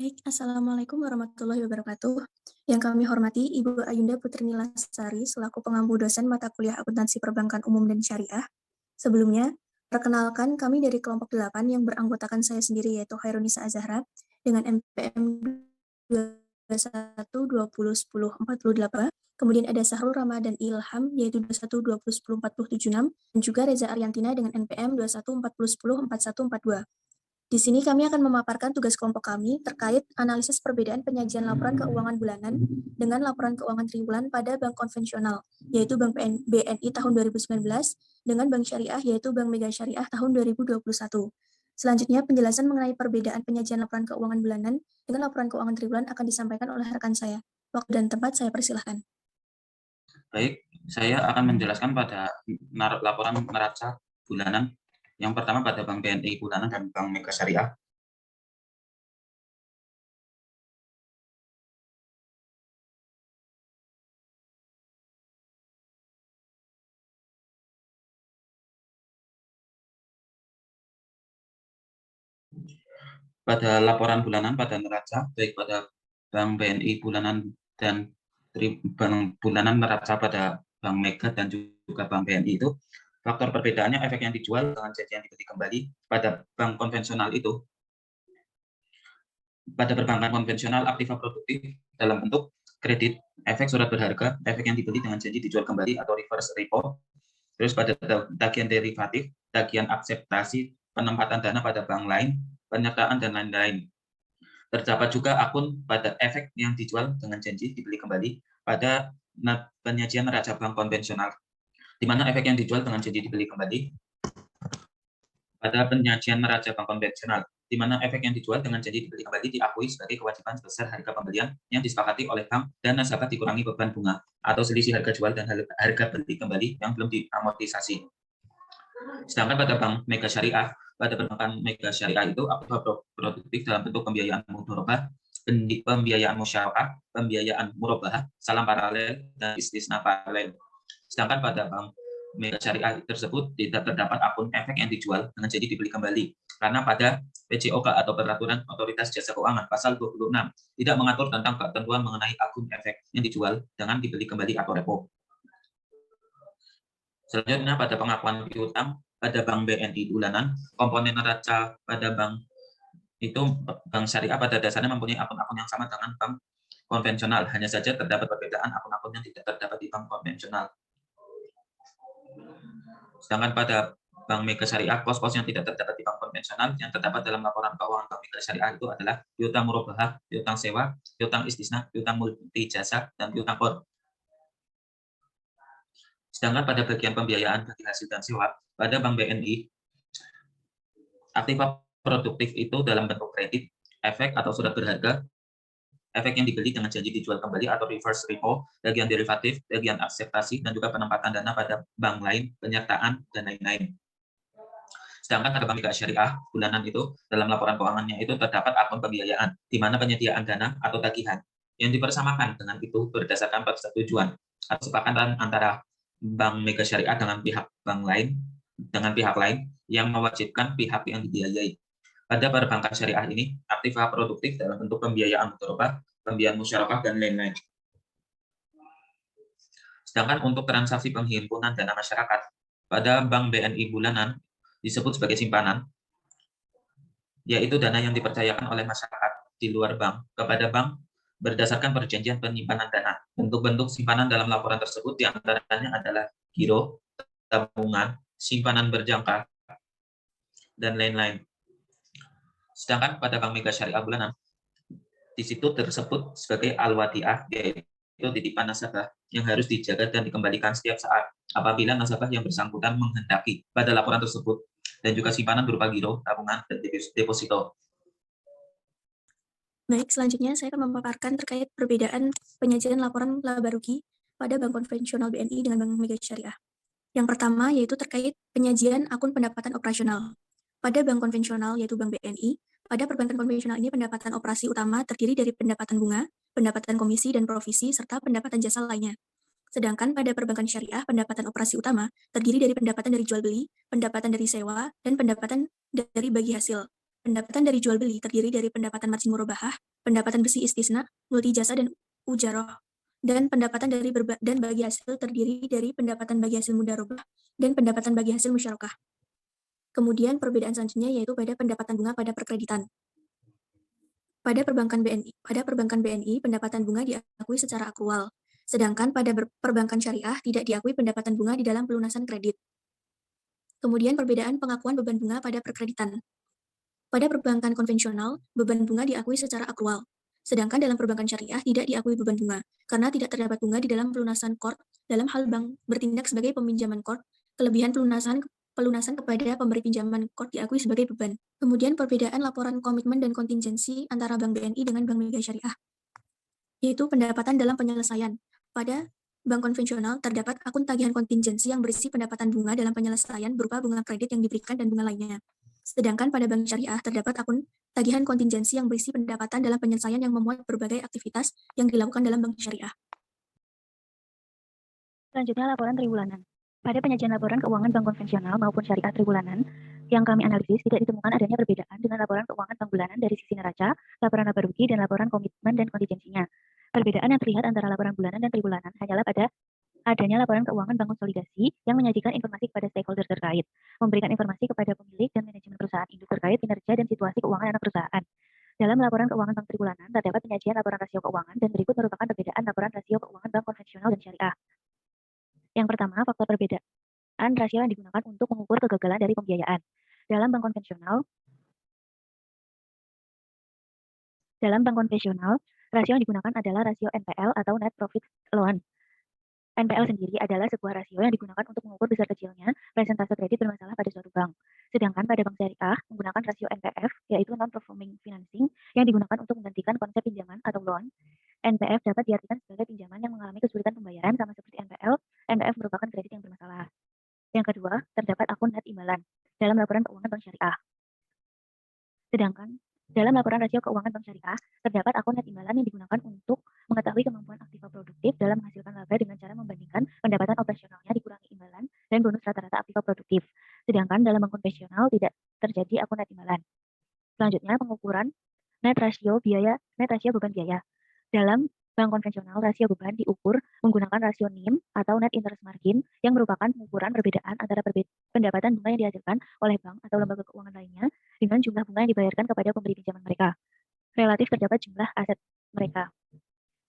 Baik, Assalamualaikum warahmatullahi wabarakatuh. Yang kami hormati Ibu Ayunda Putri Nilasari selaku pengampu dosen mata kuliah Akuntansi Perbankan Umum dan Syariah. Sebelumnya, perkenalkan kami dari kelompok 8 yang beranggotakan saya sendiri yaitu Hairunisa Azahra dengan NPM 21 20 10 48. Kemudian ada Sahrul Ramadan Ilham yaitu 21 20 10 40 76 dan juga Reza Ariantina dengan NPM 21 40 10 41 42. Di sini kami akan memaparkan tugas kelompok kami terkait analisis perbedaan penyajian laporan keuangan bulanan dengan laporan keuangan triwulan pada bank konvensional, yaitu Bank BNI tahun 2019, dengan Bank Syariah, yaitu Bank Mega Syariah tahun 2021. Selanjutnya, penjelasan mengenai perbedaan penyajian laporan keuangan bulanan dengan laporan keuangan triwulan akan disampaikan oleh rekan saya. Waktu dan tempat saya persilahkan. Baik, saya akan menjelaskan pada laporan neraca bulanan. Yang pertama pada Bank BNI bulanan dan Bank Mega Syariah. Pada laporan bulanan pada neraca, baik pada Bank BNI bulanan dan Bank bulanan neraca pada Bank Mega dan juga Bank BNI itu, faktor perbedaannya efek yang dijual dengan janji yang dibeli kembali. Pada bank konvensional itu, pada perbankan konvensional aktiva produktif dalam bentuk kredit, efek surat berharga, efek yang dibeli dengan janji dijual kembali atau reverse repo. Terus pada tagihan derivatif, tagihan akseptasi, penempatan dana pada bank lain, penyertaan dan lain-lain. Terdapat juga akun pada efek yang dijual dengan janji dibeli kembali pada penyajian neraca bank konvensional, di mana efek yang dijual dengan janji dibeli kembali pada penyajian neraca bank konvensional, di mana efek yang dijual dengan janji dibeli kembali diakui sebagai kewajiban sebesar harga pembelian yang disepakati oleh bank dan nasabah dikurangi beban bunga atau selisih harga jual dan harga beli kembali yang belum diamortisasi. Sedangkan pada Bank Mega Syariah, pada perbankan Mega Syariah itu aktiva produktif dalam bentuk pembiayaan mudharabah, pembiayaan musyarakah, pembiayaan murabahah, salam paralel, dan istisna paralel. Sedangkan pada Bank Mega Syariah tersebut tidak terdapat akun efek yang dijual dengan jadi dibeli kembali, karena pada PJOK atau Peraturan Otoritas Jasa Keuangan pasal 26 tidak mengatur tentang ketentuan mengenai akun efek yang dijual dengan dibeli kembali atau repo. Selanjutnya pada pengakuan piutang pada Bank BNI bulanan, komponen neraca pada bank itu Bank Syariah pada dasarnya mempunyai akun-akun yang sama dengan bank konvensional, hanya saja terdapat perbedaan akun-akun yang tidak terdapat di bank konvensional. Sedangkan pada Bank Mega Syariah, pos-pos yang tidak terdapat di bank konvensional yang terdapat dalam laporan keuangan Bank Mega Syariah itu adalah piutang murabahah, piutang sewa, piutang istisna, piutang multi jasa, dan piutang kor. Sedangkan pada bagian pembiayaan bagi hasil dan sewa, pada Bank BNI, aktiva produktif itu dalam bentuk kredit, efek atau surat berharga, efek yang dibeli dengan janji dijual kembali atau reverse repo, tagihan derivatif, tagihan akseptasi, dan juga penempatan dana pada bank lain, penyertaan, dan lain-lain. Sedangkan pada Bank Mega Syariah bulanan itu dalam laporan keuangannya itu terdapat akun pembiayaan, di mana penyediaan dana atau tagihan yang dipersamakan dengan itu berdasarkan persetujuan atau kesepakatan antara Bank Mega Syariah dengan pihak lain yang mewajibkan pihak yang dibiayai. Pada perbankan syariah ini, aktiva produktif dalam bentuk pembiayaan mudharabah, pembiayaan musyarakah, dan lain-lain. Sedangkan untuk transaksi penghimpunan dana masyarakat, pada Bank BNI bulanan disebut sebagai simpanan, yaitu dana yang dipercayakan oleh masyarakat di luar bank kepada bank berdasarkan perjanjian penyimpanan dana. Bentuk-bentuk simpanan dalam laporan tersebut diantaranya adalah giro, tabungan, simpanan berjangka, dan lain-lain. Sedangkan pada Bank Mega Syariah bulanan, di situ tersebut sebagai al-wadi'ah, yaitu titipan nasabah yang harus dijaga dan dikembalikan setiap saat apabila nasabah yang bersangkutan menghendaki pada laporan tersebut, dan juga simpanan berupa giro, tabungan, dan deposito. Baik, selanjutnya saya akan memaparkan terkait perbedaan penyajian laporan laba rugi pada bank konvensional BNI dengan Bank Mega Syariah. Yang pertama yaitu terkait penyajian akun pendapatan operasional. Pada bank konvensional yaitu Bank BNI, pada perbankan konvensional ini pendapatan operasi utama terdiri dari pendapatan bunga, pendapatan komisi dan provisi, serta pendapatan jasa lainnya. Sedangkan pada perbankan syariah, pendapatan operasi utama terdiri dari pendapatan dari jual beli, pendapatan dari sewa, dan pendapatan dari bagi hasil. Pendapatan dari jual beli terdiri dari pendapatan margin murabahah, pendapatan besi istisna, multi jasa dan ujaroh, dan pendapatan dari dan bagi hasil terdiri dari pendapatan bagi hasil mudharabah dan pendapatan bagi hasil musyarakah. Kemudian perbedaan selanjutnya yaitu pada pendapatan bunga pada perkreditan. Pada perbankan BNI, pendapatan bunga diakui secara akrual, sedangkan pada perbankan syariah tidak diakui pendapatan bunga di dalam pelunasan kredit. Kemudian perbedaan pengakuan beban bunga pada perkreditan. Pada perbankan konvensional, beban bunga diakui secara akrual, sedangkan dalam perbankan syariah tidak diakui beban bunga, karena tidak terdapat bunga di dalam pelunasan kord dalam hal bank bertindak sebagai peminjaman kord, kelebihan pelunasan kepada pemberi pinjaman kord diakui sebagai beban. Kemudian perbedaan laporan komitmen dan kontingensi antara Bank BNI dengan Bank Mega Syariah, yaitu pendapatan dalam penyelesaian. Pada bank konvensional terdapat akun tagihan kontingensi yang berisi pendapatan bunga dalam penyelesaian berupa bunga kredit yang diberikan dan bunga lainnya. Sedangkan pada bank syariah terdapat akun tagihan kontingensi yang berisi pendapatan dalam penyelesaian yang memuat berbagai aktivitas yang dilakukan dalam bank syariah. Selanjutnya laporan tribulanan. Pada penyajian laporan keuangan bank konvensional maupun syariah tribulanan, yang kami analisis tidak ditemukan adanya perbedaan dengan laporan keuangan bank bulanan dari sisi neraca, laporan laba rugi, dan laporan komitmen dan kontingensinya. Perbedaan yang terlihat antara laporan bulanan dan tribulanan hanyalah pada adanya laporan keuangan bank konsolidasi yang menyajikan informasi kepada stakeholder terkait, memberikan informasi kepada pemilik dan manajemen perusahaan induk terkait kinerja dan situasi keuangan anak perusahaan. Dalam laporan keuangan bank tribulanan terdapat penyajian laporan rasio keuangan dan berikut merupakan perbedaan laporan rasio keuangan bank konvensional dan syariah. Yang pertama, faktor perbedaan rasio yang digunakan untuk mengukur kegagalan dari pembiayaan. Dalam bank konvensional, rasio yang digunakan adalah rasio NPL atau Net Profit Loan. NPL sendiri adalah sebuah rasio yang digunakan untuk mengukur besar kecilnya presentase kredit bermasalah pada suatu bank. Sedangkan pada bank syariah menggunakan rasio NPF, yaitu Non-Performing Financing, yang digunakan untuk menggantikan konsep pinjaman atau loan. NPF dapat diartikan sebagai pinjaman yang mengalami kesulitan pembayaran sama seperti NPL. NPF merupakan kredit yang bermasalah. Yang kedua, terdapat akun net imbalan dalam laporan keuangan bank syariah. Sedangkan dalam laporan rasio keuangan bank syariah, terdapat akun net imbalan yang digunakan untuk mengetahui kemampuan aktiva produktif dalam menghasilkan laba dengan cara membandingkan pendapatan operasionalnya dikurangi imbalan dan bonus rata-rata aktiva produktif. Sedangkan dalam bank konvensional tidak terjadi akun net imbalan. Selanjutnya, pengukuran net rasio beban biaya. Dalam bank konvensional, rasio beban diukur menggunakan rasio NIM atau Net Interest Margin yang merupakan pengukuran perbedaan antara pendapatan bunga yang dihasilkan oleh bank atau lembaga keuangan lainnya dengan jumlah bunga yang dibayarkan kepada pemberi pinjaman mereka, relatif terdapat jumlah aset mereka.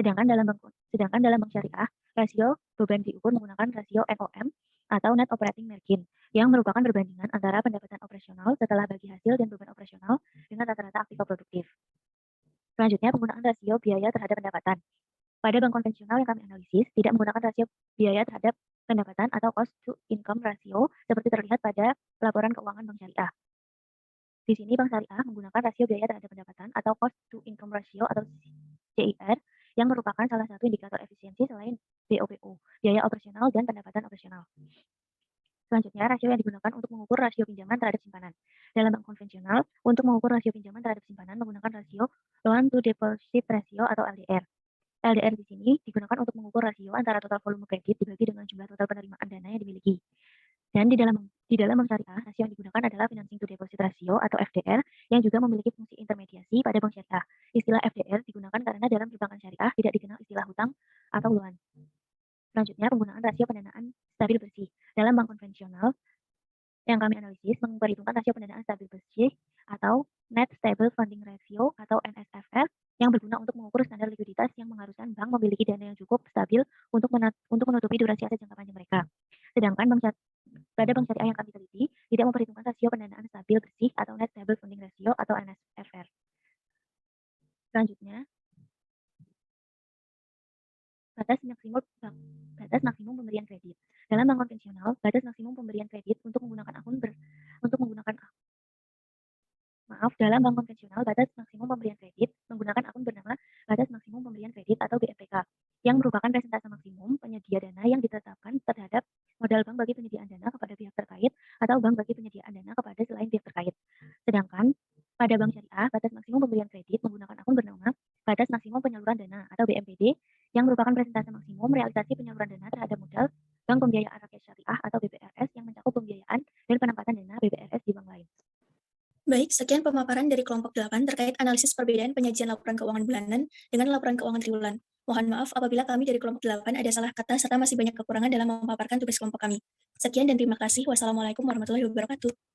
Sedangkan dalam bank syariah, rasio beban diukur menggunakan rasio NOM atau Net Operating Margin yang merupakan perbandingan antara pendapatan operasional setelah bagi hasil dan beban operasional dengan rata-rata aktiva produktif. Selanjutnya, penggunaan rasio biaya terhadap pendapatan. Pada bank konvensional yang kami analisis, tidak menggunakan rasio biaya terhadap pendapatan atau cost to income ratio seperti terlihat pada laporan keuangan bank syariah. Di sini bank syariah menggunakan rasio biaya terhadap pendapatan atau cost to income ratio atau CIR yang merupakan salah satu indikator efisiensi selain BOPO, biaya operasional dan pendapatan operasional. Selanjutnya, rasio yang digunakan untuk mengukur rasio pinjaman terhadap simpanan. Dalam bank konvensional, untuk mengukur rasio pinjaman terhadap simpanan menggunakan rasio Loan to Deposit Ratio atau LDR. LDR di sini digunakan untuk mengukur rasio antara total volume kredit dibagi dengan jumlah total penerimaan dana yang dimiliki. Dan di dalam bank syariah, rasio yang digunakan adalah Financing to Deposit Ratio atau FDR yang juga memiliki fungsi intermediasi pada bank syariah. Istilah FDR digunakan karena dalam perbankan syariah tidak dikenal istilah hutang atau loan. Selanjutnya, penggunaan rasio pendanaan stabil bersih. Dalam bank konvensional yang kami analisis memperhitungkan rasio pendanaan stabil bersih atau Net Stable Funding Ratio atau NSFR yang berguna untuk mengukur standar likuiditas yang mengharuskan bank memiliki dana yang cukup stabil untuk menutupi durasi aset jangka panjang mereka. Sedangkan pada bank syariah yang kami teliti tidak memperhitungkan rasio pendanaan stabil bersih atau Net Stable Funding Ratio atau NSFR. Selanjutnya, batas maksimum pemberian kredit. Dalam bank konvensional, batas maksimum pemberian kredit dalam bank konvensional, batas maksimum pemberian kredit menggunakan akun bernama batas maksimum pemberian kredit atau BMPK, yang merupakan presentase maksimum penyedia dana yang ditetapkan terhadap modal bank bagi penyediaan dana kepada pihak terkait atau bank bagi penyediaan dana kepada selain pihak terkait. Sedangkan pada bank syariah, batas maksimum pemberian kredit menggunakan akun bernama batas maksimum penyaluran dana atau BMPD, yang merupakan presentase maksimum realisasi penyaluran dana terhadap modal Bank Pembiayaan Rakyat Syariah atau BPRS yang mencakup pembiayaan dan penempatan dana BPRS di bank lain. Baik, sekian pemaparan dari kelompok 8 terkait analisis perbedaan penyajian laporan keuangan bulanan dengan laporan keuangan triwulan. Mohon maaf apabila kami dari kelompok 8 ada salah kata serta masih banyak kekurangan dalam memaparkan tugas kelompok kami. Sekian dan terima kasih. Wassalamualaikum warahmatullahi wabarakatuh.